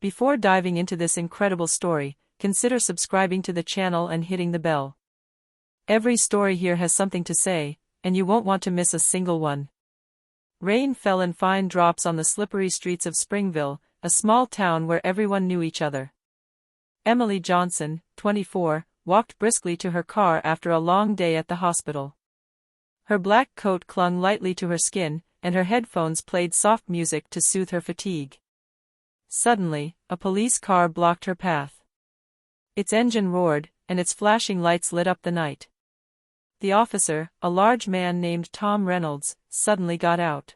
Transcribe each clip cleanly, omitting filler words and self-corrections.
Before diving into this incredible story, consider subscribing to the channel and hitting the bell. Every story here has something to say, and you won't want to miss a single one. Rain fell in fine drops on the slippery streets of Springville, a small town where everyone knew each other. Emily Johnson, 24, walked briskly to her car after a long day at the hospital. Her black coat clung lightly to her skin, and her headphones played soft music to soothe her fatigue. Suddenly, a police car blocked her path. Its engine roared, and its flashing lights lit up the night. The officer, a large man named Tom Reynolds, suddenly got out.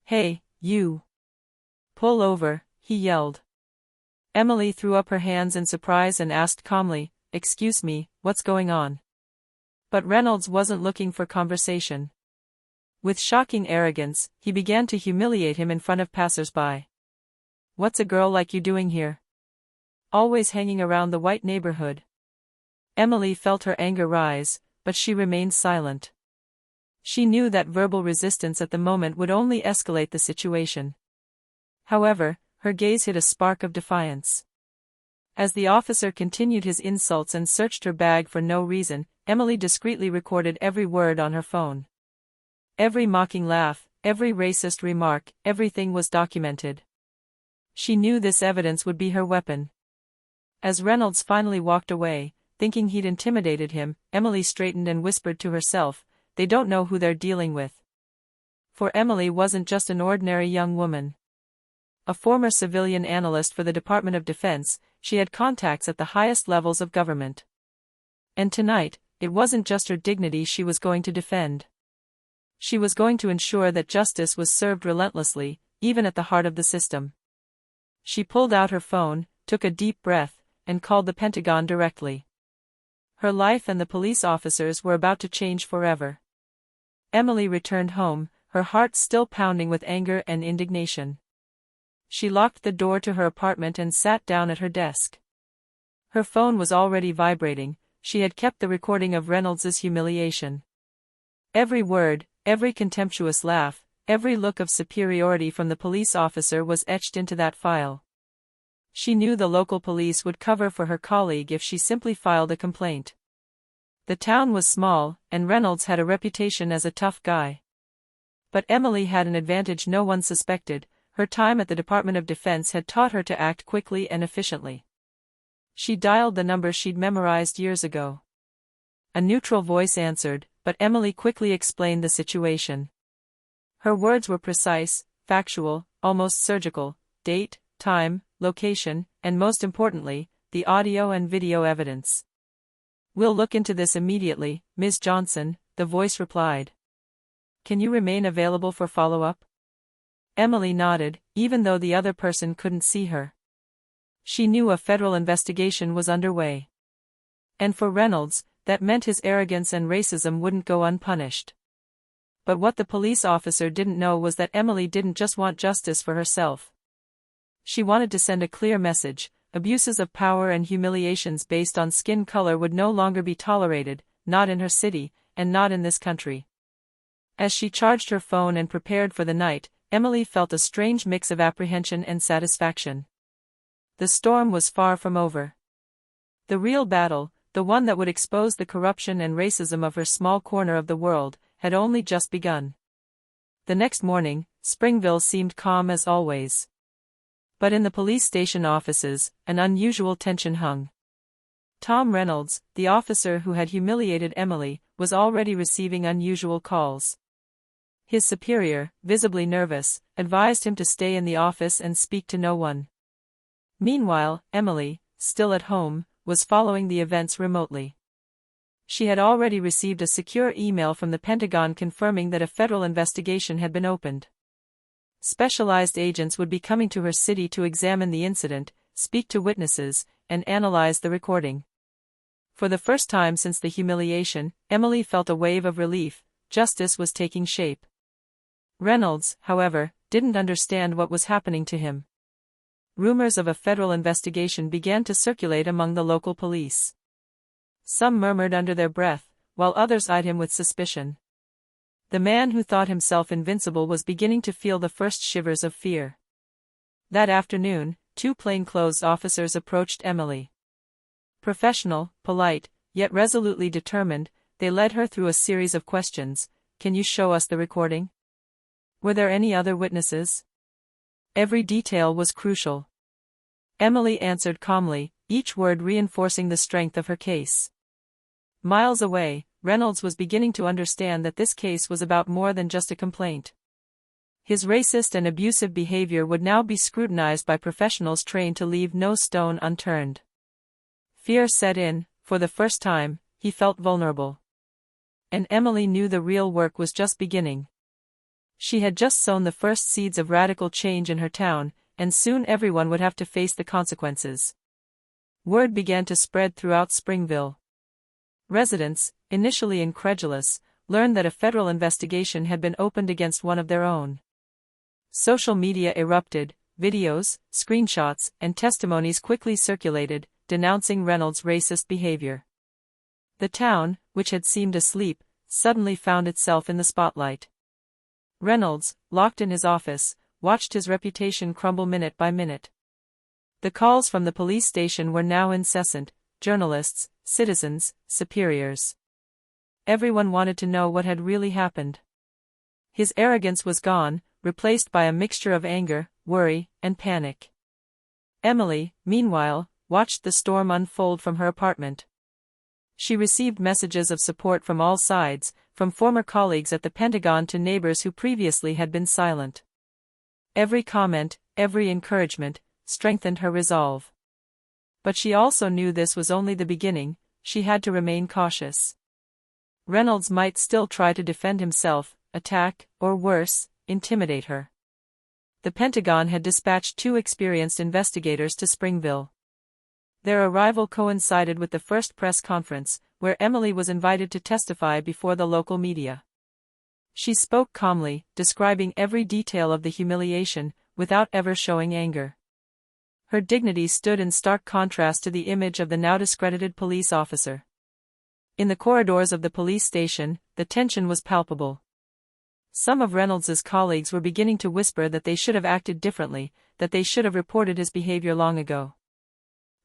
"Hey, you! Pull over," he yelled. Emily threw up her hands in surprise and asked calmly, "Excuse me, what's going on?" But Reynolds wasn't looking for conversation. With shocking arrogance, he began to humiliate him in front of passers-by. "What's a girl like you doing here? Always hanging around the white neighborhood?" Emily felt her anger rise, but she remained silent. She knew that verbal resistance at the moment would only escalate the situation. However, her gaze hit a spark of defiance. As the officer continued his insults and searched her bag for no reason, Emily discreetly recorded every word on her phone. Every mocking laugh, every racist remark, everything was documented. She knew this evidence would be her weapon. As Reynolds finally walked away, thinking he'd intimidated him, Emily straightened and whispered to herself, "They don't know who they're dealing with." For Emily wasn't just an ordinary young woman. A former civilian analyst for the Department of Defense, she had contacts at the highest levels of government. And tonight, it wasn't just her dignity she was going to defend. She was going to ensure that justice was served relentlessly, even at the heart of the system. She pulled out her phone, took a deep breath, and called the Pentagon directly. Her life and the police officers were about to change forever. Emily returned home, her heart still pounding with anger and indignation. She locked the door to her apartment and sat down at her desk. Her phone was already vibrating. She had kept the recording of Reynolds's humiliation. Every word, every contemptuous laugh, every look of superiority from the police officer was etched into that file. She knew the local police would cover for her colleague if she simply filed a complaint. The town was small, and Reynolds had a reputation as a tough guy. But Emily had an advantage no one suspected. Her time at the Department of Defense had taught her to act quickly and efficiently. She dialed the number she'd memorized years ago. A neutral voice answered, but Emily quickly explained the situation. Her words were precise, factual, almost surgical: date, time, location, and most importantly, the audio and video evidence. "We'll look into this immediately, Ms. Johnson," the voice replied. "Can you remain available for follow-up?" Emily nodded, even though the other person couldn't see her. She knew a federal investigation was underway. And for Reynolds, that meant his arrogance and racism wouldn't go unpunished. But what the police officer didn't know was that Emily didn't just want justice for herself. She wanted to send a clear message: abuses of power and humiliations based on skin color would no longer be tolerated, not in her city, and not in this country. As she charged her phone and prepared for the night, Emily felt a strange mix of apprehension and satisfaction. The storm was far from over. The real battle, the one that would expose the corruption and racism of her small corner of the world, had only just begun. The next morning, Springville seemed calm as always. But in the police station offices, an unusual tension hung. Tom Reynolds, the officer who had humiliated Emily, was already receiving unusual calls. His superior, visibly nervous, advised him to stay in the office and speak to no one. Meanwhile, Emily, still at home, was following the events remotely. She had already received a secure email from the Pentagon confirming that a federal investigation had been opened. Specialized agents would be coming to her city to examine the incident, speak to witnesses, and analyze the recording. For the first time since the humiliation, Emily felt a wave of relief. Justice was taking shape. Reynolds, however, didn't understand what was happening to him. Rumors of a federal investigation began to circulate among the local police. Some murmured under their breath, while others eyed him with suspicion. The man who thought himself invincible was beginning to feel the first shivers of fear. That afternoon, two plainclothes officers approached Emily. Professional, polite, yet resolutely determined, they led her through a series of questions. Can you show us the recording? Were there any other witnesses? Every detail was crucial. Emily answered calmly, each word reinforcing the strength of her case. Miles away, Reynolds was beginning to understand that this case was about more than just a complaint. His racist and abusive behavior would now be scrutinized by professionals trained to leave no stone unturned. Fear set in. For the first time, he felt vulnerable. And Emily knew the real work was just beginning. She had just sown the first seeds of radical change in her town, and soon everyone would have to face the consequences. Word began to spread throughout Springville. Residents, initially incredulous, learned that a federal investigation had been opened against one of their own. Social media erupted, videos, screenshots, and testimonies quickly circulated, denouncing Reynolds' racist behavior. The town, which had seemed asleep, suddenly found itself in the spotlight. Reynolds, locked in his office, watched his reputation crumble minute by minute. The calls from the police station were now incessant: journalists, citizens, superiors. Everyone wanted to know what had really happened. His arrogance was gone, replaced by a mixture of anger, worry, and panic. Emily, meanwhile, watched the storm unfold from her apartment. She received messages of support from all sides, from former colleagues at the Pentagon to neighbors who previously had been silent. Every comment, every encouragement, strengthened her resolve. But she also knew this was only the beginning. She had to remain cautious. Reynolds might still try to defend himself, attack, or worse, intimidate her. The Pentagon had dispatched two experienced investigators to Springville. Their arrival coincided with the first press conference, where Emily was invited to testify before the local media. She spoke calmly, describing every detail of the humiliation, without ever showing anger. Her dignity stood in stark contrast to the image of the now discredited police officer. In the corridors of the police station, the tension was palpable. Some of Reynolds's colleagues were beginning to whisper that they should have acted differently, that they should have reported his behavior long ago.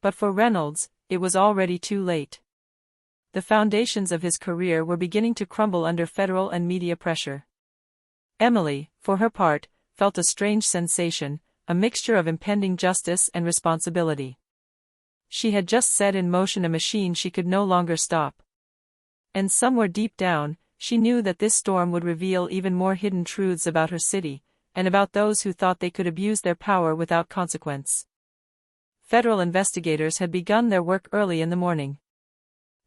But for Reynolds, it was already too late. The foundations of his career were beginning to crumble under federal and media pressure. Emily, for her part, felt a strange sensation, a mixture of impending justice and responsibility. She had just set in motion a machine she could no longer stop. And somewhere deep down, she knew that this storm would reveal even more hidden truths about her city, and about those who thought they could abuse their power without consequence. Federal investigators had begun their work early in the morning.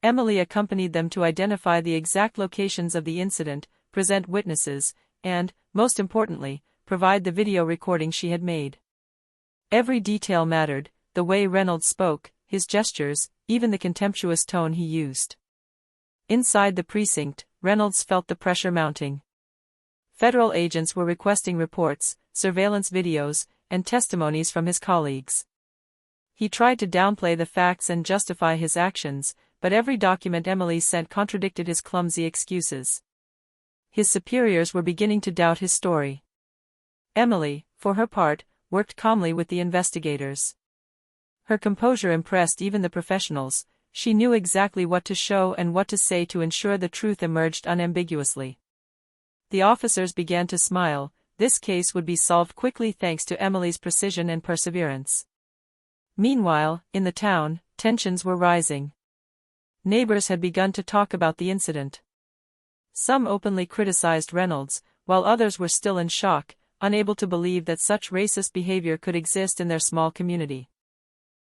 Emily accompanied them to identify the exact locations of the incident, present witnesses, and, most importantly, provide the video recording she had made. Every detail mattered: the way Reynolds spoke, his gestures, even the contemptuous tone he used. Inside the precinct, Reynolds felt the pressure mounting. Federal agents were requesting reports, surveillance videos, and testimonies from his colleagues. He tried to downplay the facts and justify his actions, but every document Emily sent contradicted his clumsy excuses. His superiors were beginning to doubt his story. Emily, for her part, worked calmly with the investigators. Her composure impressed even the professionals. She knew exactly what to show and what to say to ensure the truth emerged unambiguously. The officers began to smile. This case would be solved quickly thanks to Emily's precision and perseverance. Meanwhile, in the town, tensions were rising. Neighbors had begun to talk about the incident. Some openly criticized Reynolds, while others were still in shock, unable to believe that such racist behavior could exist in their small community.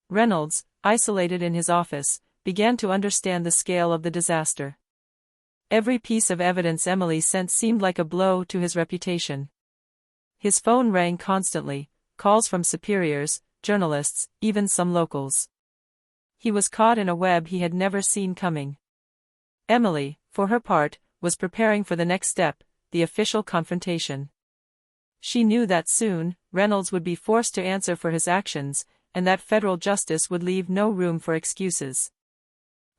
Reynolds, isolated in his office, began to understand the scale of the disaster. Every piece of evidence Emily sent seemed like a blow to his reputation. His phone rang constantly, calls from superiors, journalists, even some locals. He was caught in a web he had never seen coming. Emily, for her part, was preparing for the next step, the official confrontation. She knew that soon, Reynolds would be forced to answer for his actions, and that federal justice would leave no room for excuses.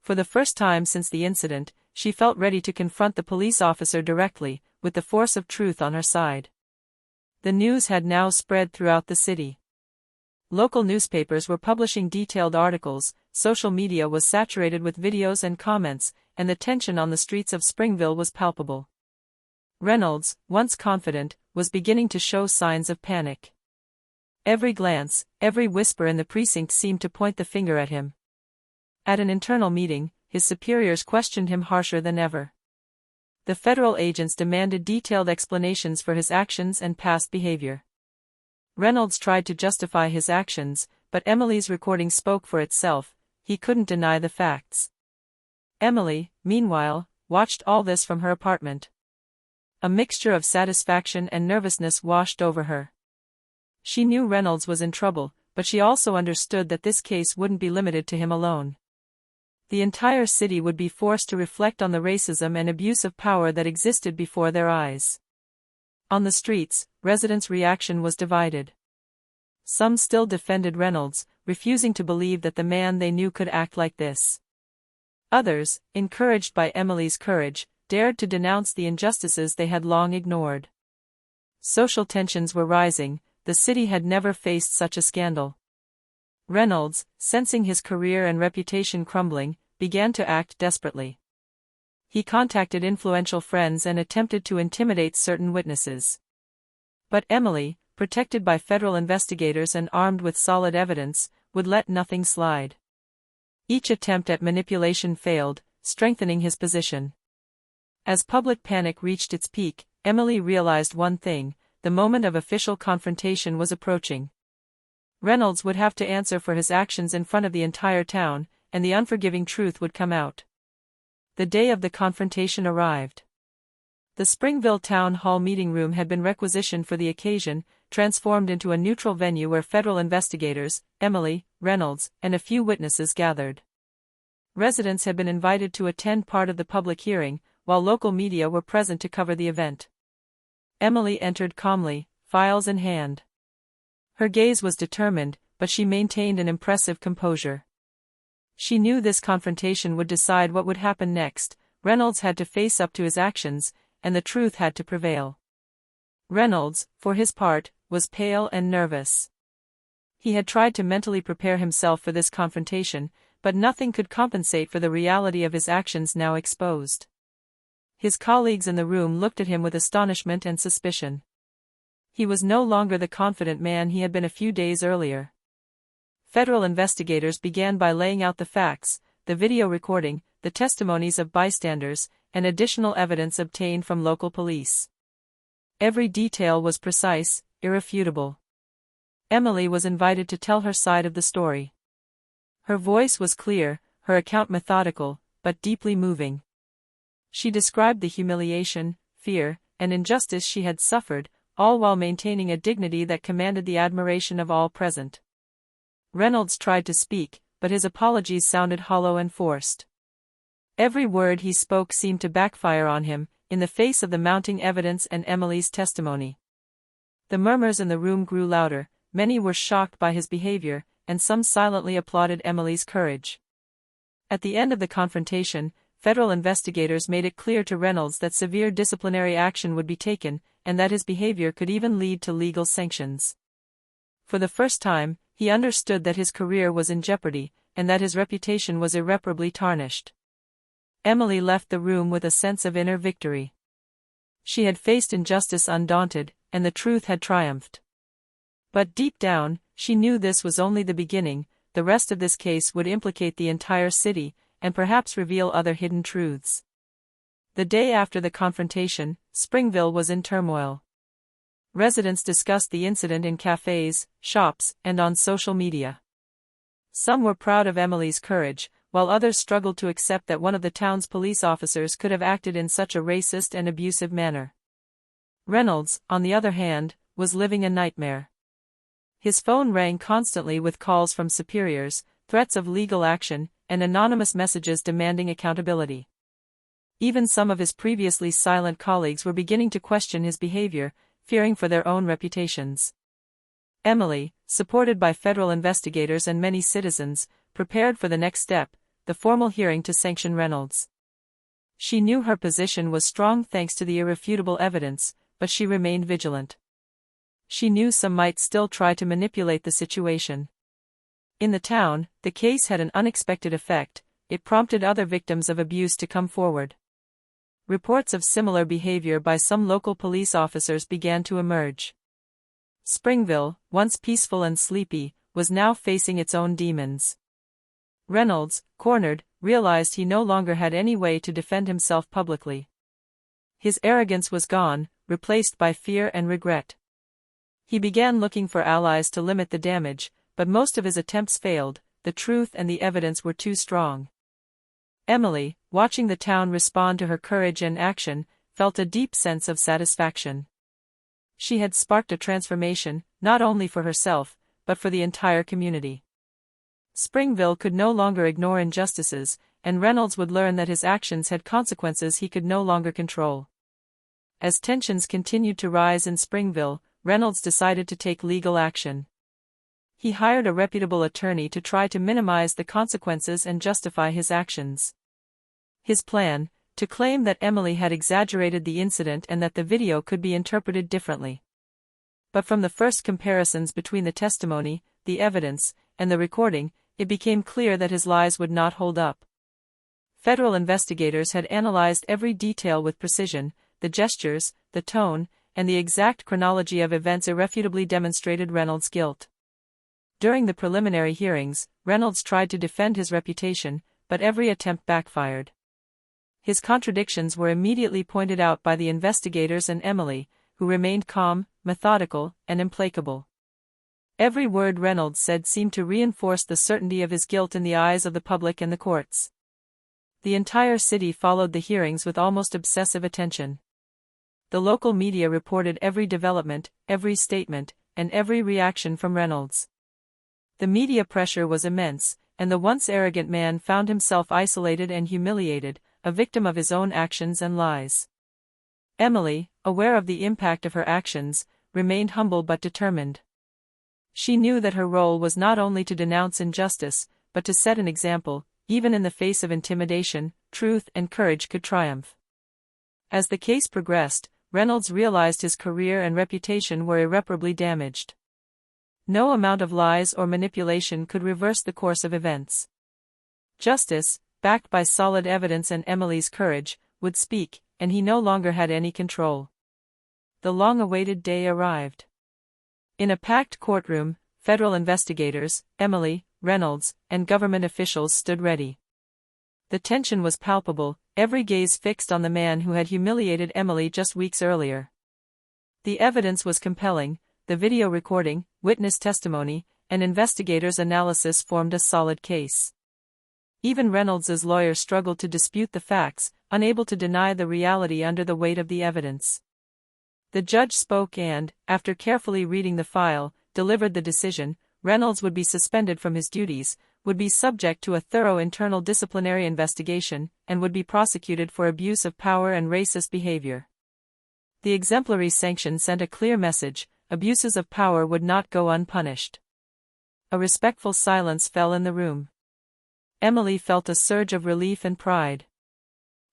For the first time since the incident, she felt ready to confront the police officer directly, with the force of truth on her side. The news had now spread throughout the city. Local newspapers were publishing detailed articles, social media was saturated with videos and comments, and the tension on the streets of Springville was palpable. Reynolds, once confident, was beginning to show signs of panic. Every glance, every whisper in the precinct seemed to point the finger at him. At an internal meeting, his superiors questioned him harsher than ever. The federal agents demanded detailed explanations for his actions and past behavior. Reynolds tried to justify his actions, but Emily's recording spoke for itself. He couldn't deny the facts. Emily, meanwhile, watched all this from her apartment. A mixture of satisfaction and nervousness washed over her. She knew Reynolds was in trouble, but she also understood that this case wouldn't be limited to him alone. The entire city would be forced to reflect on the racism and abuse of power that existed before their eyes. On the streets, residents' reaction was divided. Some still defended Reynolds, refusing to believe that the man they knew could act like this. Others, encouraged by Emily's courage, dared to denounce the injustices they had long ignored. Social tensions were rising. The city had never faced such a scandal. Reynolds, sensing his career and reputation crumbling, began to act desperately. He contacted influential friends and attempted to intimidate certain witnesses. But Emily, protected by federal investigators and armed with solid evidence, would let nothing slide. Each attempt at manipulation failed, strengthening his position. As public panic reached its peak, Emily realized one thing: the moment of official confrontation was approaching. Reynolds would have to answer for his actions in front of the entire town, and the unforgiving truth would come out. The day of the confrontation arrived. The Springville Town Hall meeting room had been requisitioned for the occasion, transformed into a neutral venue where federal investigators, Emily, Reynolds, and a few witnesses gathered. Residents had been invited to attend part of the public hearing, while local media were present to cover the event. Emily entered calmly, files in hand. Her gaze was determined, but she maintained an impressive composure. She knew this confrontation would decide what would happen next. Reynolds had to face up to his actions, and the truth had to prevail. Reynolds, for his part, was pale and nervous. He had tried to mentally prepare himself for this confrontation, but nothing could compensate for the reality of his actions now exposed. His colleagues in the room looked at him with astonishment and suspicion. He was no longer the confident man he had been a few days earlier. Federal investigators began by laying out the facts, the video recording, the testimonies of bystanders, and additional evidence obtained from local police. Every detail was precise, irrefutable. Emily was invited to tell her side of the story. Her voice was clear, her account methodical, but deeply moving. She described the humiliation, fear, and injustice she had suffered, all while maintaining a dignity that commanded the admiration of all present. Reynolds tried to speak, but his apologies sounded hollow and forced. Every word he spoke seemed to backfire on him, in the face of the mounting evidence and Emily's testimony. The murmurs in the room grew louder, many were shocked by his behavior, and some silently applauded Emily's courage. At the end of the confrontation, federal investigators made it clear to Reynolds that severe disciplinary action would be taken, and that his behavior could even lead to legal sanctions. For the first time, he understood that his career was in jeopardy, and that his reputation was irreparably tarnished. Emily left the room with a sense of inner victory. She had faced injustice undaunted, and the truth had triumphed. But deep down, she knew this was only the beginning. The rest of this case would implicate the entire city, and perhaps reveal other hidden truths. The day after the confrontation, Springville was in turmoil. Residents discussed the incident in cafes, shops, and on social media. Some were proud of Emily's courage, while others struggled to accept that one of the town's police officers could have acted in such a racist and abusive manner. Reynolds, on the other hand, was living a nightmare. His phone rang constantly with calls from superiors, threats of legal action, and anonymous messages demanding accountability. Even some of his previously silent colleagues were beginning to question his behavior, fearing for their own reputations. Emily, supported by federal investigators and many citizens, prepared for the next step, the formal hearing to sanction Reynolds. She knew her position was strong thanks to the irrefutable evidence, but she remained vigilant. she knew some might still try to manipulate the situation. In the town, the case had an unexpected effect. It prompted other victims of abuse to come forward. Reports of similar behavior by some local police officers began to emerge. Springville, once peaceful and sleepy, was now facing its own demons. Reynolds, cornered, realized he no longer had any way to defend himself publicly. His arrogance was gone, replaced by fear and regret. He began looking for allies to limit the damage, but most of his attempts failed. The truth and the evidence were too strong. Emily, watching the town respond to her courage and action, felt a deep sense of satisfaction. She had sparked a transformation, not only for herself, but for the entire community. Springville could no longer ignore injustices, and Reynolds would learn that his actions had consequences he could no longer control. As tensions continued to rise in Springville, Reynolds decided to take legal action. He hired a reputable attorney to try to minimize the consequences and justify his actions. His plan, to claim that Emily had exaggerated the incident and that the video could be interpreted differently. But from the first comparisons between the testimony, the evidence, and the recording, it became clear that his lies would not hold up. Federal investigators had analyzed every detail with precision. The gestures, the tone, and the exact chronology of events irrefutably demonstrated Reynolds' guilt. During the preliminary hearings, Reynolds tried to defend his reputation, but every attempt backfired. His contradictions were immediately pointed out by the investigators and Emily, who remained calm, methodical, and implacable. Every word Reynolds said seemed to reinforce the certainty of his guilt in the eyes of the public and the courts. The entire city followed the hearings with almost obsessive attention. The local media reported every development, every statement, and every reaction from Reynolds. The media pressure was immense, and the once arrogant man found himself isolated and humiliated, a victim of his own actions and lies. Emily, aware of the impact of her actions, remained humble but determined. She knew that her role was not only to denounce injustice, but to set an example. Even in the face of intimidation, truth and courage could triumph. As the case progressed, Reynolds realized his career and reputation were irreparably damaged. No amount of lies or manipulation could reverse the course of events. Justice, backed by solid evidence and Emily's courage, would speak, and he no longer had any control. The long-awaited day arrived. In a packed courtroom, federal investigators, Emily, Reynolds, and government officials stood ready. The tension was palpable, every gaze fixed on the man who had humiliated Emily just weeks earlier. The evidence was compelling. The video recording, witness testimony, and investigators' analysis formed a solid case. Even Reynolds' lawyer struggled to dispute the facts, unable to deny the reality under the weight of the evidence. The judge spoke and, after carefully reading the file, delivered the decision. Reynolds would be suspended from his duties, would be subject to a thorough internal disciplinary investigation, and would be prosecuted for abuse of power and racist behavior. The exemplary sanction sent a clear message: abuses of power would not go unpunished. A respectful silence fell in the room. Emily felt a surge of relief and pride.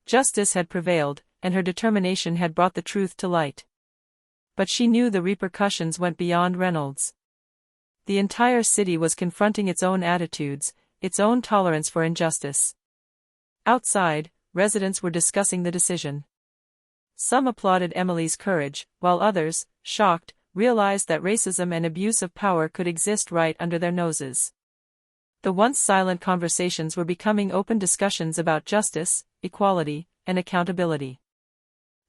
Justice had prevailed, and her determination had brought the truth to light. But she knew the repercussions went beyond Reynolds. The entire city was confronting its own attitudes, its own tolerance for injustice. Outside, residents were discussing the decision. Some applauded Emily's courage, while others, shocked, realized that racism and abuse of power could exist right under their noses. The once silent conversations were becoming open discussions about justice, equality, and accountability.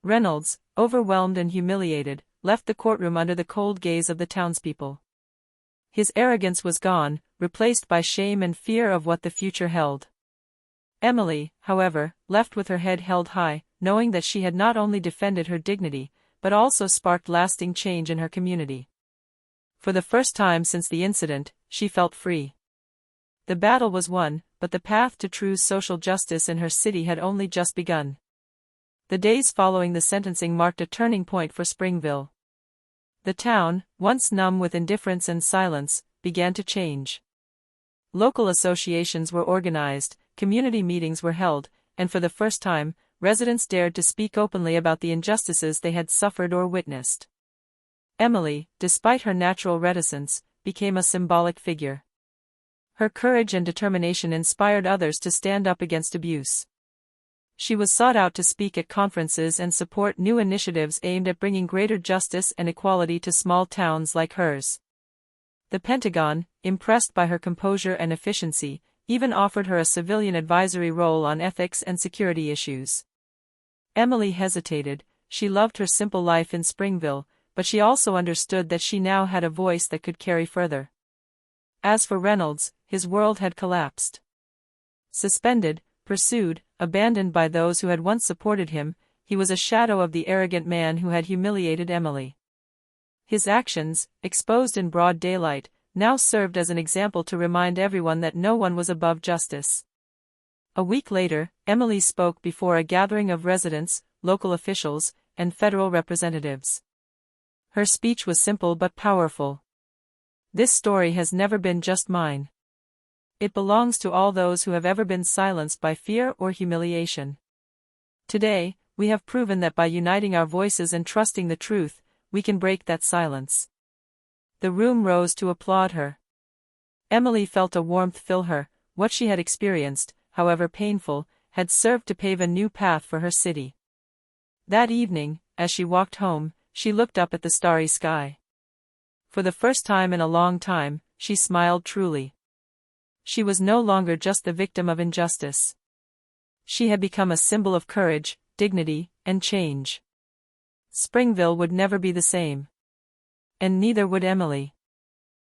Reynolds, overwhelmed and humiliated, left the courtroom under the cold gaze of the townspeople. His arrogance was gone, replaced by shame and fear of what the future held. Emily, however, left with her head held high, knowing that she had not only defended her dignity, but also sparked lasting change in her community. For the first time since the incident, she felt free. The battle was won, but the path to true social justice in her city had only just begun. The days following the sentencing marked a turning point for Springville. The town, once numb with indifference and silence, began to change. Local associations were organized, community meetings were held, and for the first time, residents dared to speak openly about the injustices they had suffered or witnessed. Emily, despite her natural reticence, became a symbolic figure. Her courage and determination inspired others to stand up against abuse. She was sought out to speak at conferences and support new initiatives aimed at bringing greater justice and equality to small towns like hers. The Pentagon, impressed by her composure and efficiency, even offered her a civilian advisory role on ethics and security issues. Emily hesitated. She loved her simple life in Springville, but she also understood that she now had a voice that could carry further. As for Reynolds, his world had collapsed. Suspended, pursued, abandoned by those who had once supported him, he was a shadow of the arrogant man who had humiliated Emily. His actions, exposed in broad daylight, now served as an example to remind everyone that no one was above justice. A week later, Emily spoke before a gathering of residents, local officials, and federal representatives. Her speech was simple but powerful. This story has never been just mine. It belongs to all those who have ever been silenced by fear or humiliation. Today, we have proven that by uniting our voices and trusting the truth, we can break that silence. The room rose to applaud her. Emily felt a warmth fill her. What she had experienced, however painful, had served to pave a new path for her city. That evening, as she walked home, she looked up at the starry sky. For the first time in a long time, she smiled truly. She was no longer just the victim of injustice. She had become a symbol of courage, dignity, and change. Springville would never be the same. And neither would Emily.